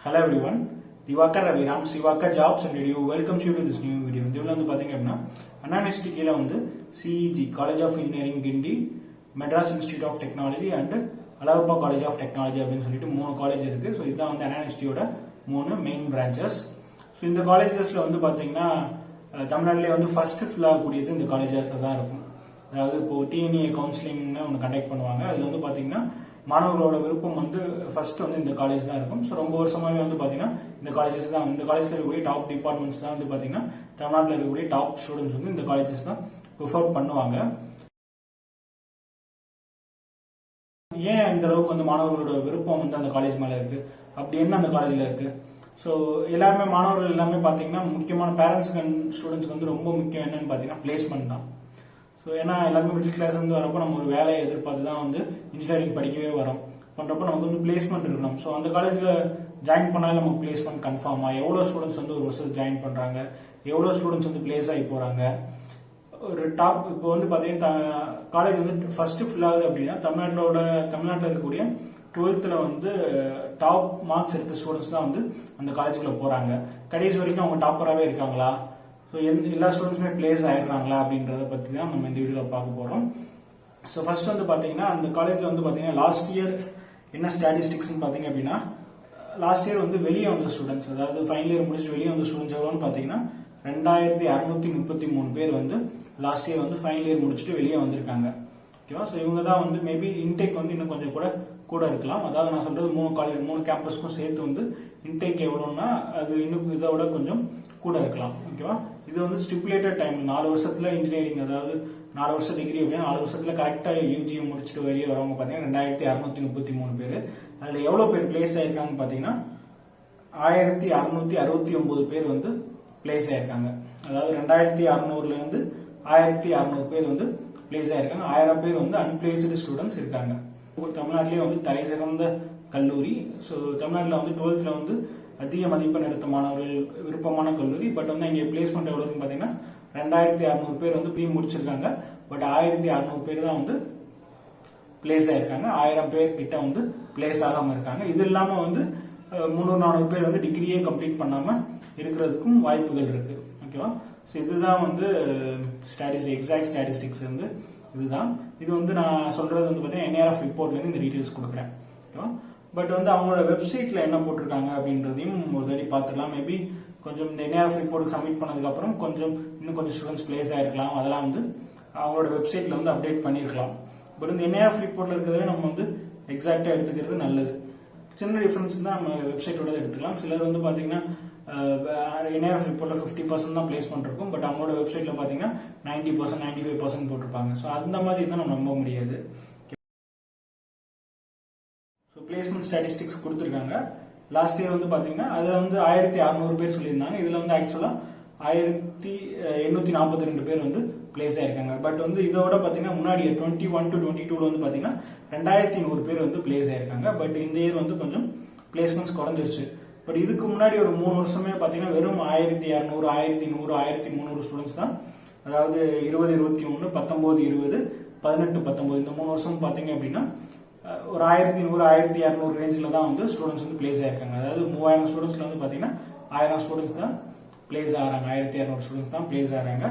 Hello everyone, Divakar Raviram, Sivaka Jobs and Radio welcomes you to this new video. இதில் வந்து பார்த்தீங்க அப்படின்னா அண்ணா university கீழே வந்து CEG college of engineering Guindy, Madras institute of technology and Alagappa college of technology அப்படின்னு சொல்லிட்டு 3 college இருக்கு. ஸோ இதுதான் வந்து அண்ணா யூனிவர்சிட்டியோட 3 மெயின் பிரான்ச்சஸ். ஸோ இந்த காலேஜஸ்ல வந்து பார்த்தீங்கன்னா தமிழ்நாட்டிலே வந்து ஃபர்ஸ்ட் ஃபில் ஆகக்கூடியது இந்த காலேஜஸ் தான் இருக்கும். அதாவது இப்போ டிஎன்ஏ கவுன்சிலிங்னு ஒன்று கண்டக்ட் பண்ணுவாங்க. அதில் வந்து பார்த்தீங்கன்னா மாணவர்களோட விருப்பம் வந்து ஃபர்ஸ்ட் வந்து இந்த காலேஜ் தான் இருக்கும். ஸோ ரொம்ப வருஷமாவே வந்து பார்த்தீங்கன்னா இந்த காலேஜஸ் தான், இந்த காலேஜில் இருக்கக்கூடிய டாப் டிபார்ட்மெண்ட்ஸ் தான் வந்து பார்த்தீங்கன்னா தமிழ்நாட்டில் இருக்கக்கூடிய டாப் ஸ்டூடெண்ட்ஸ் வந்து இந்த காலேஜஸ் தான் ப்ரிஃபர் பண்ணுவாங்க. ஏன் இந்த அளவுக்கு வந்து மாணவர்களோட விருப்பம் வந்து அந்த காலேஜ் மேலே இருக்கு, அப்படி என்ன அந்த காலேஜில் இருக்கு? ஸோ எல்லாருமே மாணவர்கள் எல்லாமே பார்த்தீங்கன்னா முக்கியமான பேரண்ட்ஸுக்கு அண்ட் ஸ்டூடெண்ட்ஸ்க்கு வந்து ரொம்ப முக்கியம் என்னன்னு பார்த்தீங்கன்னா பிளேஸ்மெண்ட் தான். ஸோ ஏன்னா எல்லாருமே மிடில் கிளாஸ் வந்து வரப்போ நம்ம ஒரு வேலையை எதிர்பார்த்து தான் வந்து இன்ஜினியரிங் படிக்கவே வரோம். பண்ணுறப்போ நமக்கு வந்து பிளேஸ்மெண்ட் இருக்கணும். ஸோ அந்த காலேஜில் ஜாயின் பண்ணாலும் நமக்கு பிளேஸ்மெண்ட் கன்ஃபார்மாக, எவ்வளோ ஸ்டூடெண்ட்ஸ் வந்து ஒரு வருஷம் ஜாயின் பண்ணுறாங்க, எவ்வளோ ஸ்டூடெண்ட்ஸ் வந்து பிளேஸ் ஆகி போகிறாங்க, ஒரு டாப் இப்போ வந்து பார்த்தீங்கன்னா காலேஜ் வந்து ஃபர்ஸ்ட் ஃபில் ஆகுது அப்படின்னா தமிழ்நாட்டில் இருக்கக்கூடிய 12th வந்து டாப் மார்க்ஸ் எடுத்த ஸ்டூடெண்ட்ஸ் தான் வந்து அந்த காலேஜுக்குள்ள போகிறாங்க. கடைசி வரைக்கும் அவங்க டாப்பராகவே இருக்காங்களா, ஸோ எல்லா ஸ்டூடெண்ட்ஸுமே பிளேஸ் ஆயிடுறாங்களா அப்படின்றத பற்றி தான் நம்ம இந்த வீடியோவில் பார்க்க போகிறோம். ஸோ ஃபர்ஸ்ட் வந்து பார்த்தீங்கன்னா அந்த காலேஜில் வந்து பார்த்தீங்கன்னா லாஸ்ட் இயர் என்ன ஸ்டாட்டிஸ்டிக்ஸ்னு பார்த்தீங்க அப்படின்னா, லாஸ்ட் இயர் வந்து வெளியே வந்த ஸ்டூடெண்ட்ஸ், அதாவது ஃபைனல் இயர் முடிச்சுட்டு வெளியே வந்த ஸ்டூடெண்ட்ஸ் எவ்வளோன்னு பார்த்தீங்கன்னா 2633 பேர் வந்து லாஸ்ட் இயர் வந்து ஃபைனல் இயர் முடிச்சுட்டு வெளியே வந்திருக்காங்க. ஓகேவா? ஸோ இவங்க தான் வந்து மேபி இன்டேக் வந்து இன்னும் கொஞ்சம் கூட இருக்கலாம். அதாவது நான் சொல்றது 3 கேம்பஸ்க்கும் சேர்த்து வந்து இன்டேக் எவ்வளோன்னா அது இன்னும் இதோட கொஞ்சம் கூட இருக்கலாம். ஓகேவா? இது வந்து ஸ்டிப்புலேட்டட் டைம் 4 வருஷத்துல இன்ஜினியரிங், அதாவது 4 வருஷம் டிகிரி அப்படின்னா 4 வருஷத்துல கரெக்டாக யூஜியை முடிச்சுட்டு வெளியே வரவங்க பார்த்தீங்கன்னா 2633 பேர். அதில் எவ்வளோ பேர் பிளேஸ் ஆயிருக்காங்கன்னு பார்த்தீங்கன்னா 1669 பேர் வந்து பிளேஸ் ஆயிருக்காங்க. அதாவது 2600 இருந்து 1600 பேர் வந்து பிளேஸ் ஆயிருக்காங்க. 1000 பேர் வந்து அன்பிளேஸ்டு ஸ்டூடெண்ட்ஸ் இருக்காங்க. தமிழ்நாட்டிலேயே வந்து தலை சிறந்த கல்லூரி. ஸோ தமிழ்நாட்டில் வந்து 12th வந்து அதிக மதிப்பெண் எடுத்த மாணவர்கள் விருப்பமான கல்லூரி. பட் வந்து இங்கே பிளேஸ்மெண்ட் எவ்வளோன்னு பார்த்தீங்கன்னா 2600 பேர் வந்து ப்ரீ முடிச்சிருக்காங்க. பட் 1600 பேர் தான் வந்து பிளேஸ் ஆயிருக்காங்க. 1000 பேர் கிட்ட வந்து பிளேஸ் ஆகாமல் இருக்காங்க. இது இல்லாமல் வந்து 300-400 பேர் வந்து டிகிரியே கம்ப்ளீட் பண்ணாமல் இருக்கிறதுக்கும் வாய்ப்புகள் இருக்கு. ஓகேவா? ஸோ இதுதான் வந்து எக்ஸாக்ட் ஸ்டாட்டிஸ்டிக்ஸ் வந்து இதுதான். இது வந்து நான் சொல்றது வந்து பார்த்தீங்கன்னா என்ஆர்எஃப் ரிப்போர்ட்லேருந்து இந்த டீட்டெயில்ஸ் கொடுக்குறேன். ஓகேவா? பட் வந்து அவங்களோட வெப்சைட்ல என்ன போட்டிருக்காங்க அப்படின்றதையும் ஒரு தடவை பார்த்துக்கலாம். மேபி கொஞ்சம் இந்த என்ஆர்எஃப் ரிப்போர்ட் சப்மிட் பண்ணதுக்கு அப்புறம் இன்னும் கொஞ்சம் ஸ்டூடெண்ட்ஸ் பிளேஸ் ஆயிருக்கலாம். அதெல்லாம் வந்து அவங்களோட வெப்சைட்ல வந்து அப்டேட் பண்ணியிருக்கலாம். பட் இந்த என்ஆர்எஃப் ரிப்போர்ட்ல இருக்கிறத நம்ம வந்து எக்ஸாக்டா எடுத்துக்கிறது நல்லது. சின்ன டிஃபரன்ஸ் தான் நம்ம வெப்சைட்டோட எடுத்துக்கலாம். சிலர் வந்து பாத்தீங்கன்னா என்ஆர்எஃப் ரிப்போர்ட்ல 50% தான் பிளேஸ்மெண்ட் இருக்கும். பட் அவங்களோட வெப்சைட்ல பாத்தீங்கன்னா 90%, 95% போட்டிருப்பாங்க. ஸோ அந்த மாதிரி தான் நம்ம நம்ப முடியாது. பிளேஸ்மெண்ட் ஸ்டாட்டிஸ்டிக்ஸ் கொடுத்துருக்காங்க. லாஸ்ட் இயர் வந்து பாத்தீங்கன்னா அதுல வந்து 1600 பேர் சொல்லியிருந்தாங்க. இதுல வந்து ஆக்சுவலா 1842 பேர் வந்து பிளேஸ் ஆயிருக்காங்க. பட் வந்து இதோட பாத்தீங்கன்னா முன்னாடி 21 to 22 வந்து பாத்தீங்கன்னா 2100 பேர் வந்து பிளேஸ் ஆயிருக்காங்க. பட் இந்த இயர் வந்து கொஞ்சம் பிளேஸ்மெண்ட்ஸ் குறைஞ்சிருச்சு. பட் இதுக்கு முன்னாடி ஒரு 3 வருஷமே பாத்தீங்கன்னா வெறும் 1200, 1100, 1300 ஸ்டூடெண்ட்ஸ் தான். அதாவது 2021, 19, 20, 18, 19 இந்த 3 வருஷம் பாத்தீங்க அப்படின்னா ஒரு 1100, 1200 ரேஞ்சில் தான் வந்து ஸ்டூடெண்ட்ஸ் வந்து பிளேஸ் ஆயிருக்காங்க. அதாவது 3000 ஸ்டூடெண்ட்ஸ்ல வந்து பாத்தீங்கன்னா 1000 ஸ்டூடெண்ட்ஸ் தான் பிளேஸ் ஆகிறாங்க. 1200 ஸ்டூடெண்ட்ஸ் தான் பிளேஸ் ஆகிறாங்க.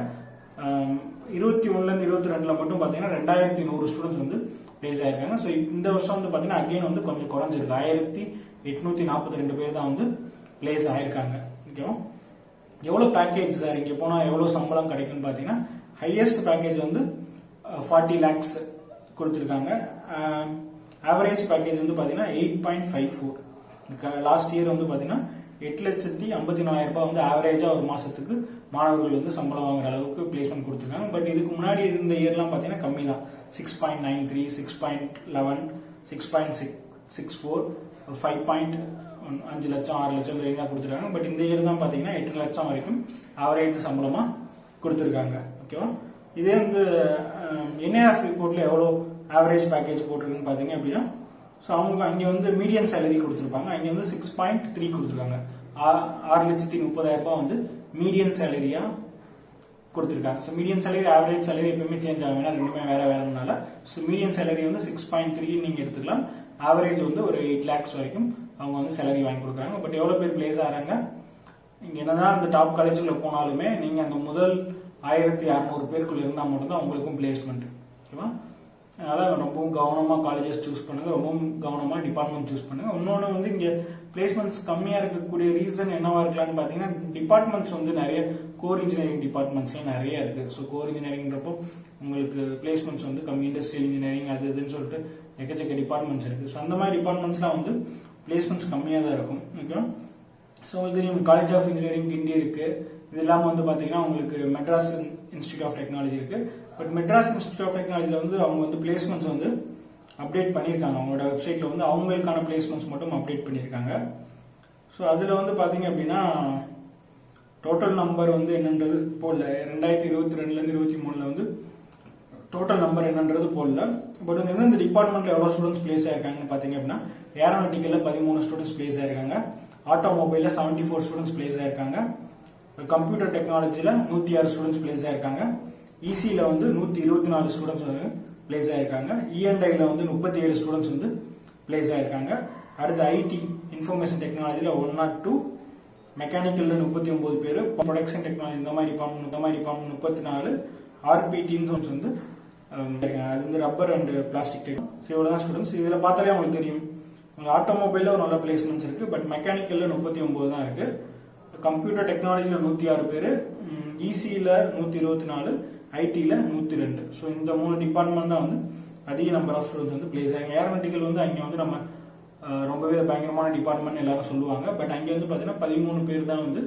21ல இருந்து 22ல மட்டும் பாத்தீங்கன்னா 2100 ஸ்டூடெண்ட்ஸ் வந்து பிளேஸ் ஆயிருக்காங்க. ஸோ இந்த வருஷம் வந்து பாத்தீங்கன்னா அகைன் வந்து கொஞ்சம் குறைஞ்சிருக்கு. 1842 பேர் தான் வந்து பிளேஸ் ஆயிருக்காங்க. ஓகேவா? எவ்வளவு பேக்கேஜ் சார் இங்க போனா எவ்வளவு சம்பளம் கிடைக்கும்னு பாத்தீங்கன்னா ஹையஸ்ட் பேக்கேஜ் வந்து 40 lakhs கொடுத்துருக்காங்க. ஆவரேஜ் பேக்கேஜ் வந்து பாத்தீங்கன்னா 8.54. லாஸ்ட் இயர் வந்து பாத்தீங்கன்னா 8,54,000 ரூபாய் வந்து ஆவரேஜா ஒரு மாசத்துக்கு மாணவர்கள் வந்து சம்பளம் வாங்குற அளவுக்கு பிளேஸ்மெண்ட் கொடுத்துருக்காங்க. பட் இதுக்கு முன்னாடி இருந்த இயர்லாம் பாத்தீங்கன்னா கம்மி தான். 6.93, 6.11, 6.64, 5 லட்சம் 6 லட்சம் ரேஞ்சா கொடுத்துருக்காங்க. பட் இந்த இயர் தான் பாத்தீங்கன்னா 8 லட்சம் வரைக்கும் ஆவரேஜ் சம்பளமா கொடுத்துருக்காங்க. ஓகேவா? இதே வந்து என்ஆர்எஃப் ரிப்போர்ட்ல எவ்வளவு ஆவரேஜ் பேக்கேஜ் போட்டிருக்குன்னு பாத்தீங்க அப்படின்னா, ஸோ அவங்க அங்கே வந்து மீடியன் சேலரி கொடுத்துருப்பாங்க. அங்கே வந்து 6.3 கொடுத்துருக்காங்க. 6,30,000 ரூபாய் வந்து மீடியன் சேலரியா கொடுத்துருக்காங்க. So median salary average salary எப்பவுமே சேஞ்ச் ஆகும், ஏன்னா ரெண்டுமே வேறனால. ஸோ மீடியன் சேலரி வந்து 6.3 நீங்க எடுத்துக்கலாம். ஆவரேஜ் வந்து ஒரு 8 lakhs வரைக்கும் அவங்க வந்து சேலரி வாங்கி கொடுக்குறாங்க. பட் எவ்வளோ பேர் பிளேஸ் ஆகிறாங்க, இங்கே என்னதான் அந்த டாப் காலேஜுக்குள்ள போனாலுமே நீங்கள் அந்த முதல் 1600 பேருக்குள்ள இருந்தால் மட்டும்தான் உங்களுக்கும் பிளேஸ்மெண்ட். ஓகேவா? அதனால் ரொம்பவும் கவனமாக காலேஜஸ் சூஸ் பண்ணுங்கள், ரொம்பவும் கவனமாக டிபார்ட்மெண்ட் சூஸ் பண்ணுங்கள். இன்னொன்று வந்து இங்கே பிளேஸ்மெண்ட்ஸ் கம்மியாக இருக்கக்கூடிய ரீசன் என்னவா இருக்கலாம்னு பார்த்தீங்கன்னா, டிபார்ட்மெண்ட்ஸ் வந்து நிறைய கோர் இன்ஜினியரிங் டிபார்ட்மெண்ட்ஸ்லாம் நிறைய இருக்குது. ஸோ கோர் இன்ஜினியரிங்கிறப்போ உங்களுக்கு பிளேஸ்மெண்ட்ஸ் வந்து கம்மி, இண்டஸ்ட்ரியல் இன்ஜினியரிங் அது இதுன்னு சொல்லிட்டு எக்கச்சக்க டிபார்ட்மெண்ட்ஸ் இருக்குது. ஸோ அந்த மாதிரி டிபார்ட்மெண்ட்ஸ்லாம் வந்து பிளேஸ்மெண்ட்ஸ் கம்மியாக தான் இருக்கும். ஓகே, ஸோ உங்களுக்கு தெரியும் காலேஜ் ஆஃப் இன்ஜினியரிங் கிண்டி இருக்குது. இது இல்லாமல் வந்து பார்த்தீங்கன்னா உங்களுக்கு மெட்ராஸ் இன்ஸ்டியூட் ஆஃப் டெக்னாலஜி இருக்குது. பட் மெட்ராஸ் இன்ஸ்டியூட் ஆஃப் டெக்னாலஜியில் வந்து அவங்க வந்து பிளேஸ்மெண்ட்ஸ் வந்து அப்டேட் பண்ணியிருக்காங்க. அவங்களோட வெப்சைட்டில் வந்து அவங்களுக்கான பிளேஸ்மெண்ட்ஸ் மட்டும் அப்டேட் பண்ணியிருக்காங்க. ஸோ அதில் வந்து பார்த்தீங்க அப்படின்னா டோட்டல் நம்பர் வந்து என்னன்றது போடல. 2022லேருந்து 23 வந்து டோட்டல் நம்பர் என்னன்றது போடல. பட் வந்து இந்த டிபார்ட்மெண்ட்டில் எவ்வளோ ஸ்டூடெண்ட்ஸ் பிளேஸ் ஆயிருக்காங்கன்னு பார்த்தீங்க அப்படின்னா, ஏரோநாட்டிக்கலில் 13 ஸ்டூடெண்ட்ஸ் பிளேஸ் ஆயிருக்காங்க, ஆட்டோமொபைலில் 74 ஸ்டூடெண்ட்ஸ் பிளேஸ் ஆயிருக்காங்க, கம்ப்யூட்டர் டெக்னாலஜியில் 106 ஸ்டூடெண்ட்ஸ் பிளேஸ் ஆயிருக்காங்க, இசியில் வந்து 124 ஸ்டூடெண்ட்ஸ் வந்து பிளேஸ் ஆயிருக்காங்க, இஎன்ஐயில் வந்து 37 ஸ்டூடெண்ட்ஸ் வந்து பிளேஸ் ஆயிருக்காங்க. அடுத்து ஐடி இன்ஃபர்மேஷன் டெக்னாலஜியில் 102, மெக்கானிக்கலில் 39 பேர், ப்ரொடக்ஷன் டெக்னாலஜி இந்த மாதிரி டிபார்ட்மெண்ட் 34, ஆர்பிடின்னு வந்து அது வந்து rubber and plastic technology. So இவ்வளோ தான் ஸ்டூடெண்ட்ஸ். இதில் பார்த்தாலே உங்களுக்கு தெரியும், உங்களுக்கு ஆட்டோமொபைலில் ஒரு நல்ல பிளேஸ்மெண்ட்ஸ் இருக்குது. பட் மெக்கானிக்கலில் 39 தான் இருக்குது, கம்ப்யூட்டர் டெக்னாலஜியில் 106 பேர், இசியில் 124, ஐடியில் 102. ஸோ இந்த 3 டிபார்ட்மெண்ட் தான் வந்து அதிக நம்பர் ஆஃப் ஸ்டூடெண்ட்ஸ் வந்து பிளேஸ் ஆகிங்க. ஏரோநாட்டிக்கல் வந்து அங்கே வந்து நம்ம ரொம்பவே பயங்கரமான டிபார்ட்மெண்ட் எல்லாரும் சொல்லுவாங்க. பட் அங்கே வந்து பார்த்தீங்கன்னா 13 பேர் தான் வந்து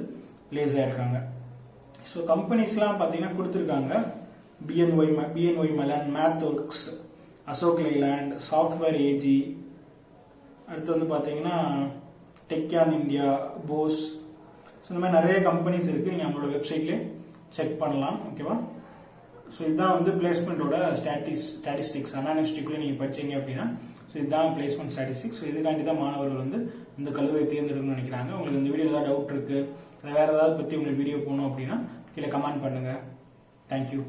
பிளேஸ் ஆயிருக்காங்க. ஸோ கம்பெனிஸ்லாம் பார்த்தீங்கன்னா கொடுத்துருக்காங்க. BNY Mellon, MathWorks, Ashok Leyland, Software AG, அடுத்து வந்து பார்த்தீங்கன்னா டெக்யான் இந்தியா, போஸ். ஸோ இந்த மாதிரி நிறைய கம்பெனிஸ் இருக்குது. நீங்கள் நம்மளோட வெப்சைட்லேயே செக் பண்ணலாம். ஓகேவா? ஸோ இதுதான் வந்து பிளேஸ்மெண்ட்டோட ஸ்டாட்டிஸ்டிக்ஸ். அனாலிஸ்டிக்ல நீங்கள் படிச்சீங்க அப்படின்னா ஸோ இதுதான் பிளேஸ்மெண்ட் ஸ்டாட்டிஸ்டிக்ஸ். ஸோ இதுக்காண்டி தான் மாணவர்கள் வந்து இந்த கல்லூரியை தேர்ந்தெடுக்கணும்னு நினைக்கிறாங்க. உங்களுக்கு இந்த வீடியோ ஏதாவது டவுட் இருக்குது, வேறு ஏதாவது பற்றி உங்களுக்கு வீடியோ போகணும் அப்படின்னா கீழே கமெண்ட் பண்ணுங்கள். தேங்க்யூ.